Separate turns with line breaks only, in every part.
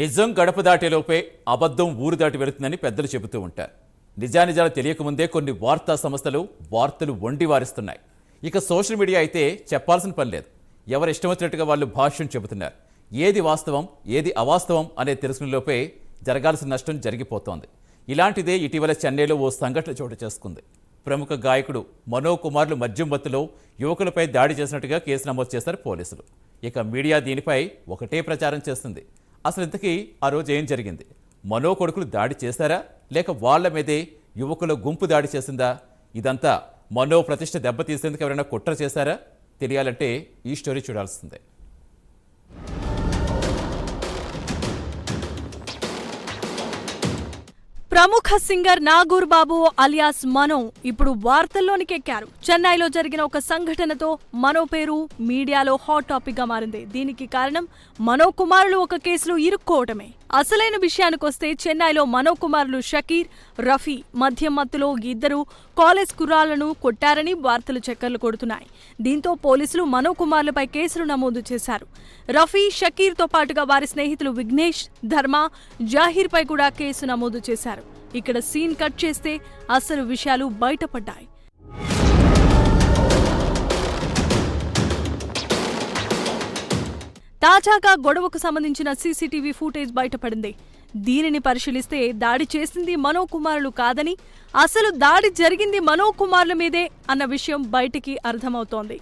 నిజం గడప దాటేలోపే అబద్ధం ఊరు దాటి వెళుతుందని పెద్దలు చెబుతూ ఉంటారు. నిజానిజాలు తెలియకముందే కొన్ని వార్తా సంస్థలు వార్తలు వండి వారిస్తున్నాయి. ఇక సోషల్ మీడియా అయితే చెప్పాల్సిన పని లేదు. ఎవరు ఇష్టం వచ్చినట్టుగా వాళ్ళు భాష్యం చెబుతున్నారు. ఏది వాస్తవం ఏది అవాస్తవం అనే తెలుసుకునేలోపే జరగాల్సిన నష్టం జరిగిపోతోంది. ఇలాంటిదే ఇటీవల చెన్నైలో ఓ సంఘటన చోటు చేసుకుంది. ప్రముఖ గాయకుడు మనో కుమార్లు మద్యం మత్తులో యువకులపై దాడి చేసినట్టుగా కేసు నమోదు చేశారు పోలీసులు. ఇక మీడియా దీనిపై ఒకటే ప్రచారం చేస్తుంది. అసలు ఇంతకీ ఆ రోజు ఏం జరిగింది? మనో కొడుకులు దాడి చేశారా, లేక వాళ్ల మీదే యువకుల గుంపు దాడి చేసిందా? ఇదంతా మనో ప్రతిష్ట దెబ్బతీసేందుకు ఎవరైనా కుట్ర చేశారా? తెలియాలంటే ఈ స్టోరీ చూడాల్సిందే.
ప్రముఖ సింగర్ నాగూర్ బాబు అలియాస్ మనో ఇప్పుడు వార్తల్లోనికి ఎక్కారు. చెన్నైలో జరిగిన ఒక సంఘటనతో మనో పేరు మీడియాలో హాట్ టాపిక్ గా మారింది. దీనికి కారణం మనో కుమారులు ఒక కేసులో ఇరుక్కోవటమే. అసలైన విషయానికొస్తే చెన్నైలో మనో కుమారులు షకీర్, రఫీ మద్యం మత్తులో ఇద్దరు కాలేజ్ కుర్రాళ్లను కొట్టారని వార్తలు చక్కర్లు కొడుతున్నాయి. దీంతో పోలీసులు మనో కుమార్లపై కేసులు నమోదు చేశారు. రఫీ, షకీర్తో పాటుగా వారి స్నేహితులు విఘ్నేష్, ధర్మ, జాహీర్ పై కూడా కేసు నమోదు చేశారు. ఇక్కడ సీన్ కట్ చేస్తే అసలు విషయాలు బయటపడ్డాయి. తాజాగా గొడవకు సంబంధించిన సీసీటీవీ ఫుటేజ్ బయటపడింది. దీనిని పరిశీలిస్తే దాడి చేసింది మనో కుమారులు కాదని, అసలు దాడి జరిగింది మనో కుమార్ల మీదే అన్న విషయం బయటికి అర్థమవుతోంది.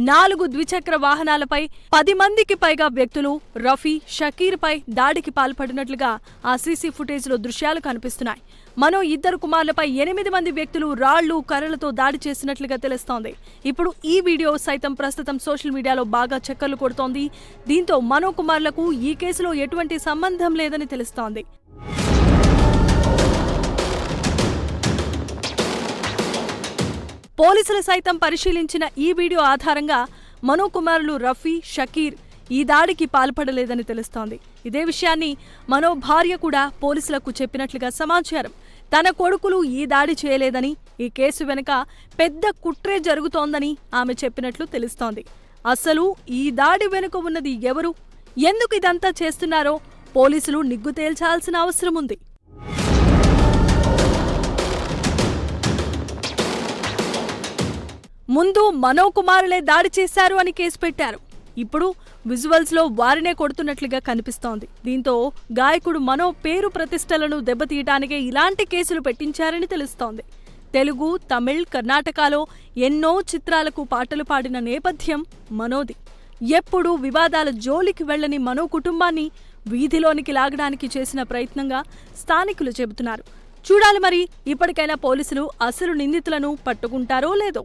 4 ద్విచక్ర వాహనాలపై 10 మందికి పైగా వ్యక్తులు రఫీ, షకీర్ పై దాడికి పాల్పడినట్లుగా ఆ సీసీ ఫుటేజ్లో దృశ్యాలు కనిపిస్తున్నాయి. మనో ఇద్దరు కుమారులపై 8 మంది వ్యక్తులు రాళ్లు, కర్రలతో దాడి చేసినట్లుగా తెలుస్తోంది. ఇప్పుడు ఈ వీడియో సైతం ప్రస్తుతం సోషల్ మీడియాలో బాగా చక్కర్లు కొడుతోంది. దీంతో మనో కుమారులకు ఈ కేసులో ఎటువంటి సంబంధం లేదని తెలుస్తోంది. పోలీసులు సైతం పరిశీలించిన ఈ వీడియో ఆధారంగా మనో కుమారులు రఫీ, షకీర్ ఈ దాడికి పాల్పడలేదని తెలుస్తోంది. ఇదే విషయాన్ని మనో భార్య కూడా పోలీసులకు చెప్పినట్లుగా సమాచారం. తన కొడుకులు ఈ దాడి చేయలేదని, ఈ కేసు వెనుక పెద్ద కుట్రే జరుగుతోందని ఆమె చెప్పినట్లు తెలుస్తోంది. అసలు ఈ దాడి వెనుక ఉన్నది ఎవరు, ఎందుకు ఇదంతా చేస్తున్నారో పోలీసులు నిగ్గు తేల్చాల్సిన అవసరం ఉంది. ముందు మనో కుమారులే దాడి చేశారు అని కేసు పెట్టారు. ఇప్పుడు విజువల్స్ లో వారినే కొడుతున్నట్లుగా కనిపిస్తోంది. దీంతో గాయకుడు మనో పేరు ప్రతిష్టలను దెబ్బతీయటానికే ఇలాంటి కేసులు పెట్టించారని తెలుస్తోంది. తెలుగు, తమిళ్, కర్ణాటకలో ఎన్నో చిత్రాలకు పాటలు పాడిన నేపథ్యం మనోది. ఎప్పుడూ వివాదాల జోలికి వెళ్లని మనో కుటుంబాన్ని వీధిలోనికి లాగడానికి చేసిన ప్రయత్నంగా స్థానికులు చెబుతున్నారు. చూడాలి మరి ఇప్పటికైనా పోలీసులు అసలు నిందితులను పట్టుకుంటారో లేదో.